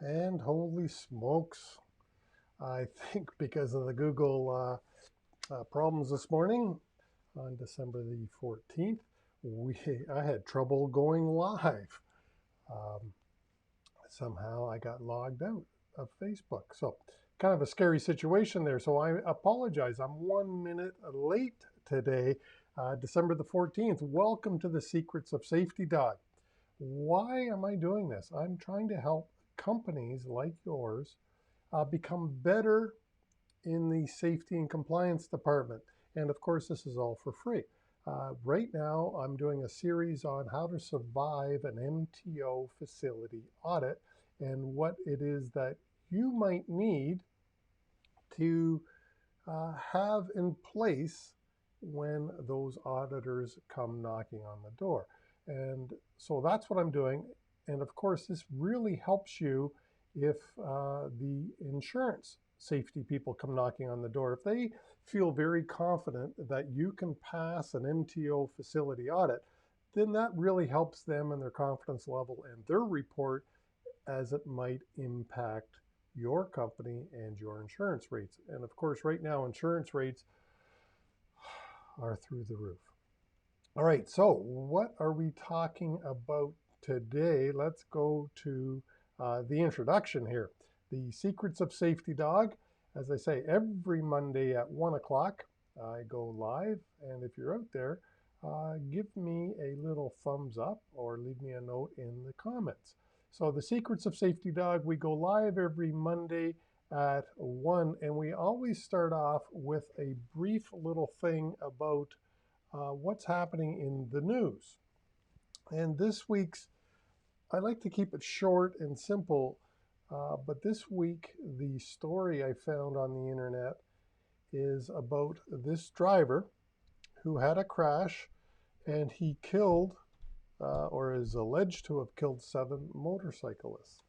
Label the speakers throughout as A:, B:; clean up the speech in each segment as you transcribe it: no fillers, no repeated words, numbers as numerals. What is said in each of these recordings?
A: And holy smokes, I think because of the Google problems this morning on December the 14th, I had trouble going live. Um, Somehow I got logged out of Facebook. So kind of a scary situation there. So I apologize. I'm 1 minute late today, December the 14th. Welcome to the Secrets of Safety, Dawg. Why am I doing this? I'm trying to help companies like yours become better in the safety and compliance department. And of course, this is all for free. Right now, I'm doing a series on how to survive an MTO facility audit and what it is that you might need to have in place when those auditors come knocking on the door. And so that's what I'm doing. And of course, this really helps you if the insurance safety people come knocking on the door. If they feel very confident that you can pass an MTO facility audit, then that really helps them and their confidence level and their report as it might impact your company and your insurance rates. And of course, right now, insurance rates are through the roof. All right, so what are we talking about today? Let's go to the introduction here. The Secrets of Safety, Dawg. As I say, every Monday at 1 o'clock, I go live. And if you're out there, give me a little thumbs up or leave me a note in the comments. So the Secrets of Safety, Dawg, we go live every Monday at 1, and we always start off with a brief little thing about what's happening in the news. And this week's, I like to keep it short and simple, but this week, the story I found on the internet is about this driver who had a crash and he killed, or is alleged to have killed, 7 motorcyclists.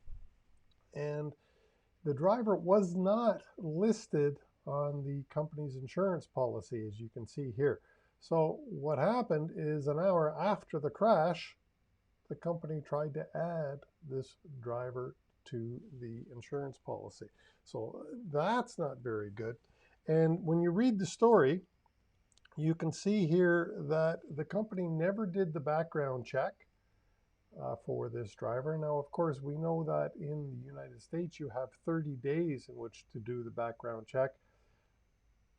A: And the driver was not listed on the company's insurance policy, as you can see here. So what happened is an hour after the crash, the company tried to add this driver to the insurance policy. So that's not very good. And when you read the story, you can see here that the company never did the background check for this driver. Now, of course, we know that in the United States, you have 30 days in which to do the background check,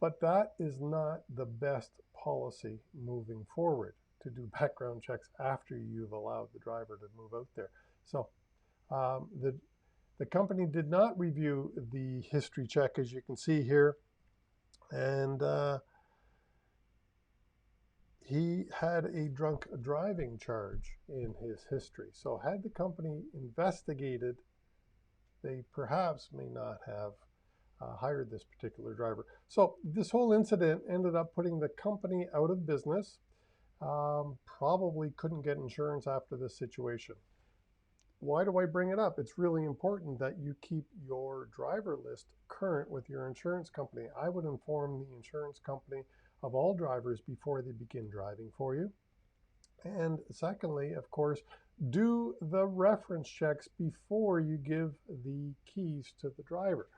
A: but that is not the best policy moving forward, to do background checks after you've allowed the driver to move out there. So the company did not review the history check, as you can see here, and he had a drunk driving charge in his history. So had the company investigated, they perhaps may not have hired this particular driver. So this whole incident ended up putting the company out of business. Probably couldn't get insurance after this situation. Why do I bring it up? It's really important that you keep your driver list current with your insurance company. I would inform the insurance company of all drivers before they begin driving for you. And secondly, of course, do the reference checks before you give the keys to the driver.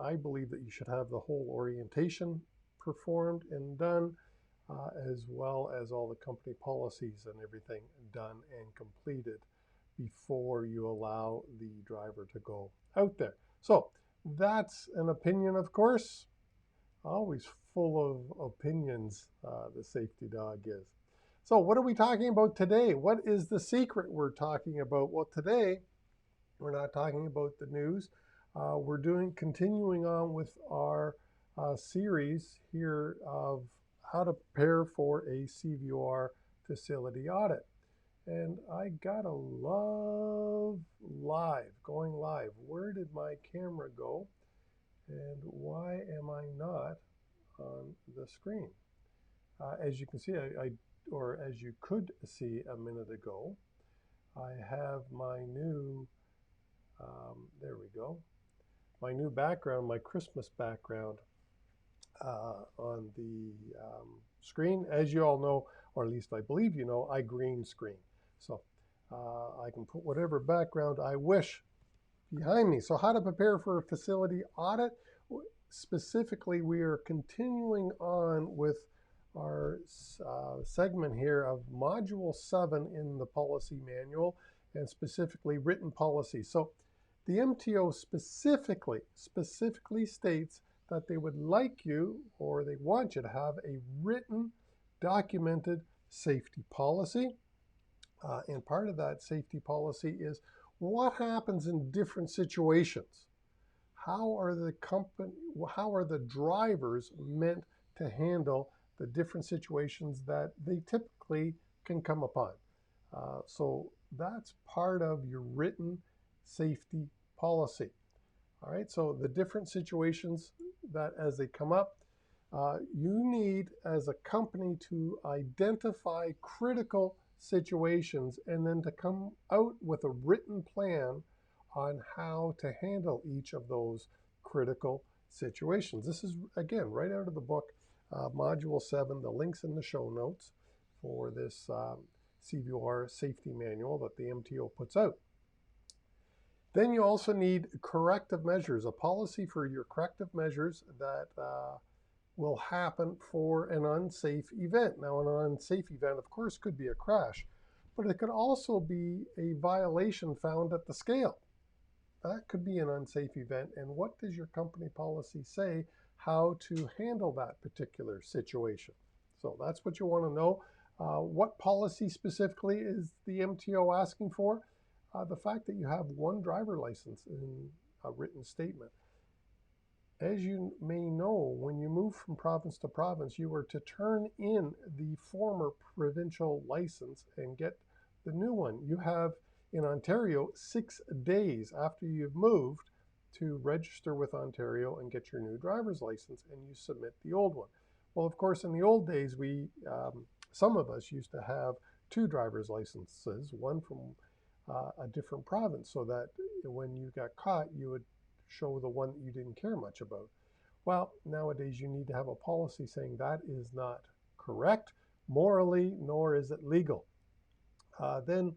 A: I believe that you should have the whole orientation performed and done, as well as all the company policies and everything done and completed before you allow the driver to go out there. So that's an opinion, of course, always full of opinions, the Safety Dawg is. So what are we talking about today? What is the secret we're talking about? Well, today we're not talking about the news. We're continuing on with our series here of how to prepare for a CVOR facility audit. And I gotta love going live. Where did my camera go? And why am I not on the screen? As you can see, or as you could see a minute ago, I have my new, there we go, my new background, my Christmas background on the screen. As you all know, or at least I believe you know, I green screen. So I can put whatever background I wish behind me. So how to prepare for a facility audit. Specifically, we are continuing on with our segment here of Module 7 in the policy manual, and specifically written policy. So the MTO specifically states that they would like you, or they want you to have a written, documented safety policy. And part of that safety policy is what happens in different situations. How are the drivers meant to handle the different situations that they typically can come upon? So that's part of your written safety policy. All right, so the different situations that as they come up, you need as a company to identify critical situations and then to come out with a written plan on how to handle each of those critical situations. This is, again, right out of the book, Module 7, the link's in the show notes for this CVOR safety manual that the MTO puts out. Then you also need corrective measures, a policy for your corrective measures that will happen for an unsafe event. Now, an unsafe event, of course, could be a crash, but it could also be a violation found at the scale. That could be an unsafe event. And what does your company policy say how to handle that particular situation? So that's what you want to know. What policy specifically is the MTO asking for? The fact that you have one driver license in a written statement. As you may know, when you move from province to province, you are to turn in the former provincial license and get the new one. You have, in Ontario, 6 days after you've moved to register with Ontario and get your new driver's license, and you submit the old one. Well, of course, in the old days, some of us used to have 2 driver's licenses, one from a different province, so that when you got caught, you would show the one that you didn't care much about. Well, nowadays you need to have a policy saying that is not correct morally, nor is it legal. Then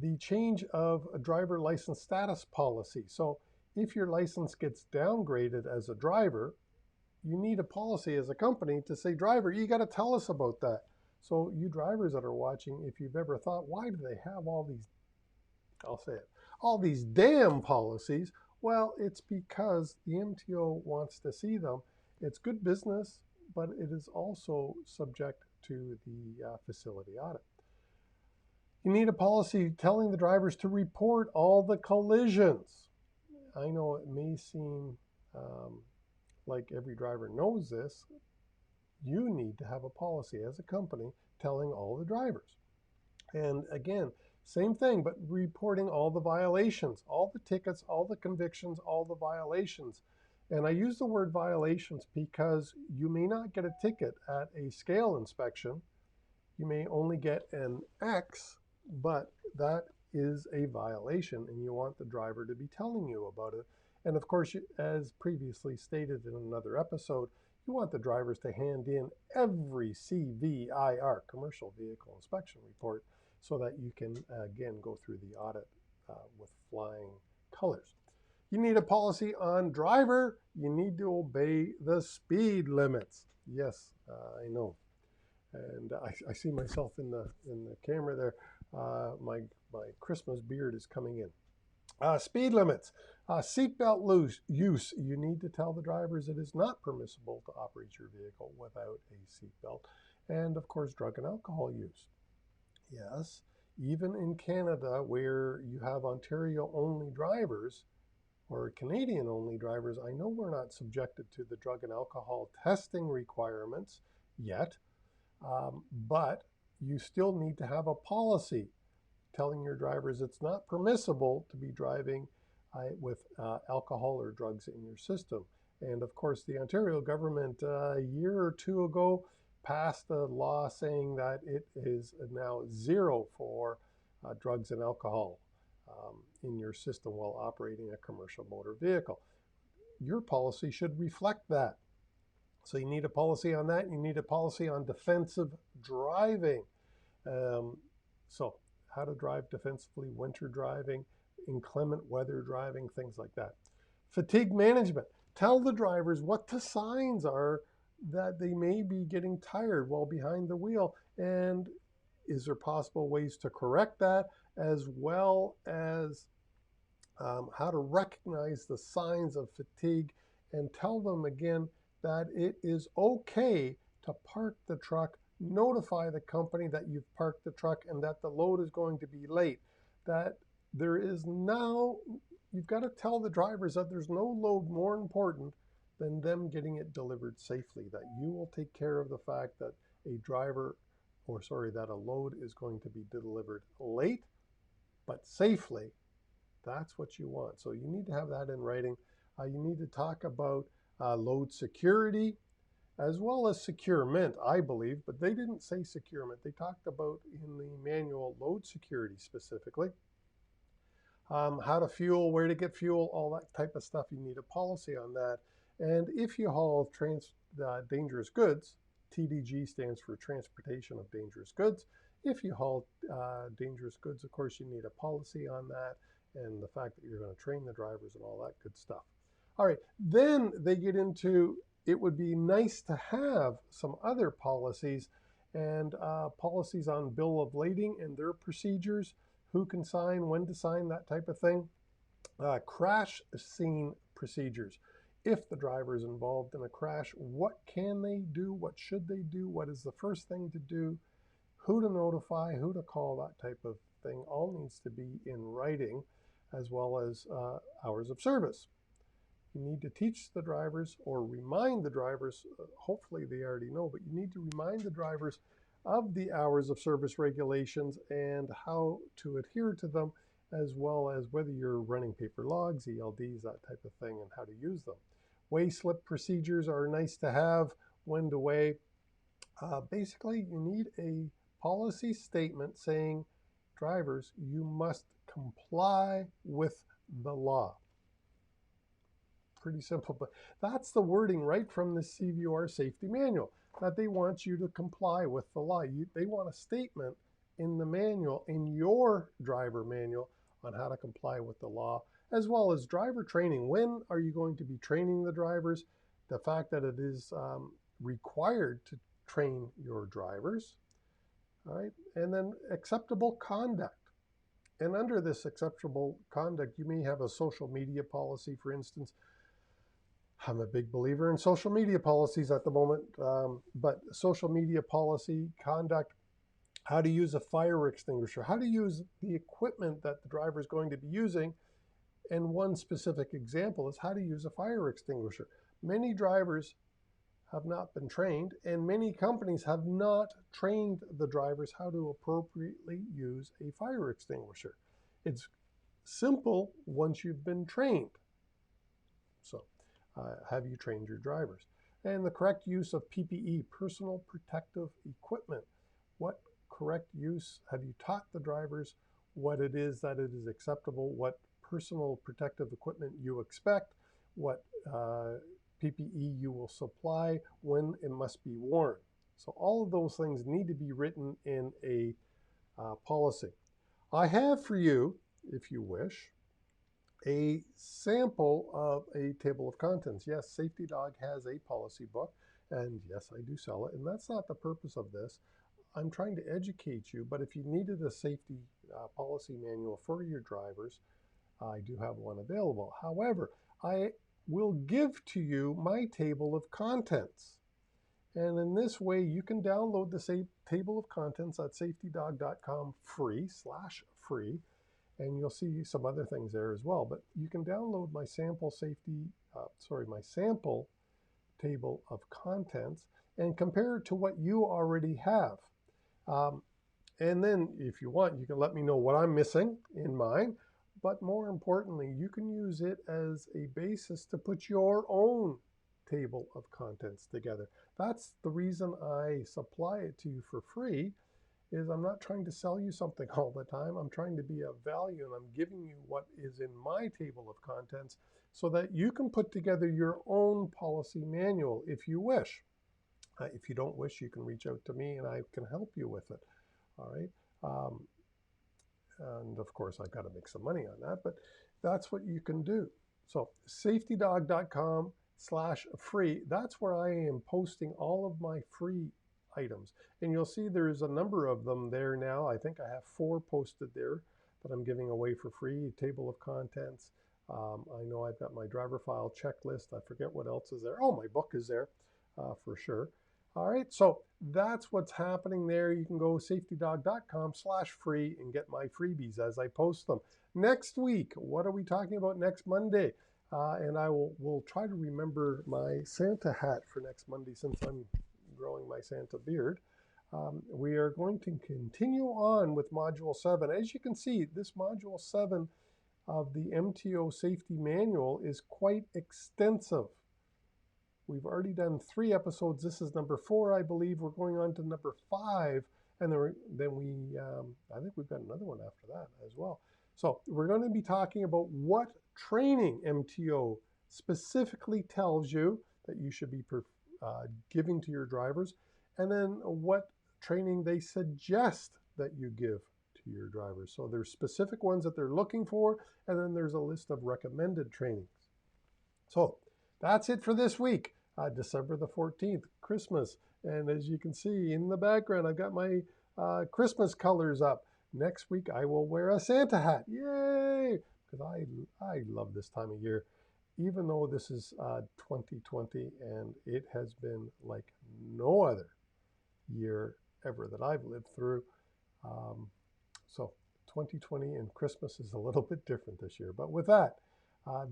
A: the change of a driver license status policy. So if your license gets downgraded as a driver, you need a policy as a company to say, driver, you got to tell us about that. So you drivers that are watching, if you've ever thought, why do they have all these, I'll say it, all these damn policies? Well, it's because the MTO wants to see them. It's good business, but it is also subject to the facility audit. You need a policy telling the drivers to report all the collisions. I know it may seem like every driver knows this. You need to have a policy as a company telling all the drivers. And again, same thing, but reporting all the violations, all the tickets, all the convictions, all the violations. And I use the word violations because you may not get a ticket at a scale inspection. You may only get an X, but that is a violation, and you want the driver to be telling you about it. And of course, as previously stated in another episode, you want the drivers to hand in every CVIR, Commercial Vehicle Inspection Report, so that you can, again, go through the audit with flying colors. You need a policy on driver. You need to obey the speed limits. Yes, I know. And I see myself in the camera there. My Christmas beard is coming in. Speed limits. Seatbelt use. You need to tell the drivers it is not permissible to operate your vehicle without a seatbelt. And of course, drug and alcohol use. Yes, even in Canada, where you have Ontario-only drivers or Canadian-only drivers, I know we're not subjected to the drug and alcohol testing requirements yet, but you still need to have a policy telling your drivers it's not permissible to be driving with alcohol or drugs in your system. And of course, the Ontario government a year or 2 ago passed a law saying that it is now 0 for drugs and alcohol in your system while operating a commercial motor vehicle. Your policy should reflect that. So you need a policy on that. You need a policy on defensive driving. So how to drive defensively, winter driving. inclement weather driving, things like that. Fatigue management. Tell the drivers what the signs are that they may be getting tired while behind the wheel, and is there possible ways to correct that, as well as how to recognize the signs of fatigue, and tell them again that it is okay to park the truck, notify the company that you've parked the truck and that the load is going to be late, that there is now, you've got to tell the drivers that there's no load more important than them getting it delivered safely, that you will take care of the fact that that a load is going to be delivered late, but safely. That's what you want. So you need to have that in writing. You need to talk about load security as well as securement, I believe, but they didn't say securement. They talked about in the manual load security specifically. How to fuel, where to get fuel, all that type of stuff. You need a policy on that. And if you haul dangerous goods, TDG stands for Transportation of Dangerous Goods. If you haul dangerous goods, of course, you need a policy on that, and the fact that you're going to train the drivers and all that good stuff. All right, then they get into, it would be nice to have some other policies, and policies on bill of lading and their procedures, who can sign, when to sign, that type of thing. Crash scene procedures. If the driver is involved in a crash, what can they do? What should they do? What is the first thing to do? Who to notify, who to call, that type of thing, all needs to be in writing, as well as hours of service. You need to teach the drivers or remind the drivers, hopefully they already know, but you need to remind the drivers of the hours of service regulations and how to adhere to them, as well as whether you're running paper logs, ELDs, that type of thing, and how to use them. Weigh slip procedures are nice to have, when to weigh. Basically, you need a policy statement saying, drivers, you must comply with the law. Pretty simple, but that's the wording right from the CVOR safety manual, that they want you to comply with the law. They want a statement in the manual, in your driver manual, on how to comply with the law, as well as driver training. When are you going to be training the drivers? The fact that it is required to train your drivers. All right, and then acceptable conduct. And under this acceptable conduct, you may have a social media policy, for instance. I'm a big believer in social media policies at the moment, but social media policy, conduct, how to use a fire extinguisher, how to use the equipment that the driver is going to be using. And one specific example is how to use a fire extinguisher. Many drivers have not been trained, and many companies have not trained the drivers how to appropriately use a fire extinguisher. It's simple once you've been trained. So have you trained your drivers? And the correct use of PPE, personal protective equipment. What correct use have you taught the drivers? What it is that it is acceptable, what personal protective equipment you expect, what PPE you will supply, when it must be worn. So all of those things need to be written in a policy. I have for you, if you wish, a sample of a table of contents. Yes, Safety Dawg has a policy book, and yes, I do sell it, and that's not the purpose of this. I'm trying to educate you, but if you needed a safety policy manual for your drivers, I do have one available. However, I will give to you my table of contents. And in this way, you can download the table of contents at safetydawg.com free, and you'll see some other things there as well. But you can download my sample my sample table of contents and compare it to what you already have. And then if you want, you can let me know what I'm missing in mine. But more importantly, you can use it as a basis to put your own table of contents together. That's the reason I supply it to you for free, is I'm not trying to sell you something all the time. I'm trying to be of value, and I'm giving you what is in my table of contents so that you can put together your own policy manual if you wish. If you don't wish, you can reach out to me and I can help you with it. All right. And of course, I've got to make some money on that, but that's what you can do. So safetydog.com/free, that's where I am posting all of my free items. And you'll see there's a number of them there now. I think I have 4 posted there that I'm giving away for free. Table of contents. I know I've got my driver file checklist. I forget what else is there. Oh, my book is there for sure. All right, so that's what's happening there. You can go safetydog.com/free and get my freebies as I post them. Next week, what are we talking about next Monday? And I will try to remember my Santa hat for next Monday since I'm growing my Santa beard. We are going to continue on with Module 7. As you can see, this Module 7 of the MTO Safety Manual is quite extensive. We've already done 3 episodes. This is number 4, I believe. We're going on to number 5, and then I think we've got another one after that as well. So we're going to be talking about what training MTO specifically tells you that you should be giving to your drivers, and then what training they suggest that you give to your drivers. So there's specific ones that they're looking for, and then there's a list of recommended trainings. So that's it for this week, December the 14th, Christmas. And as you can see in the background, I've got my Christmas colors up. Next week, I will wear a Santa hat. Yay! Because I love this time of year, even though this is 2020 and it has been like no other year ever that I've lived through. So 2020 and Christmas is a little bit different this year. But with that,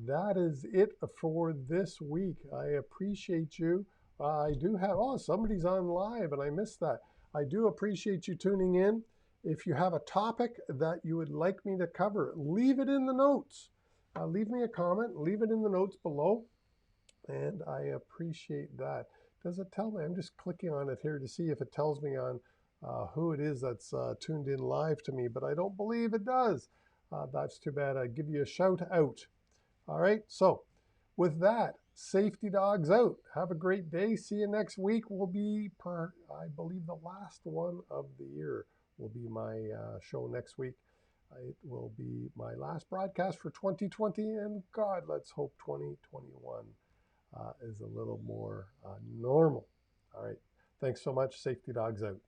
A: that is it for this week. I appreciate you. I do have, somebody's on live and I missed that. I do appreciate you tuning in. If you have a topic that you would like me to cover, leave it in the notes. Leave me a comment, leave it in the notes below, and I appreciate that. Does it tell me? I'm just clicking on it here to see if it tells me on who it is that's tuned in live to me, but I don't believe it does. That's too bad. I'd give you a shout out. All right, so with that, Safety Dogs out. Have a great day. See you next week. Will be, I believe, the last one of the year will be my show next week. It will be my last broadcast for 2020, and God, let's hope 2021 is a little more normal. All right, thanks so much. Safety Dogs out.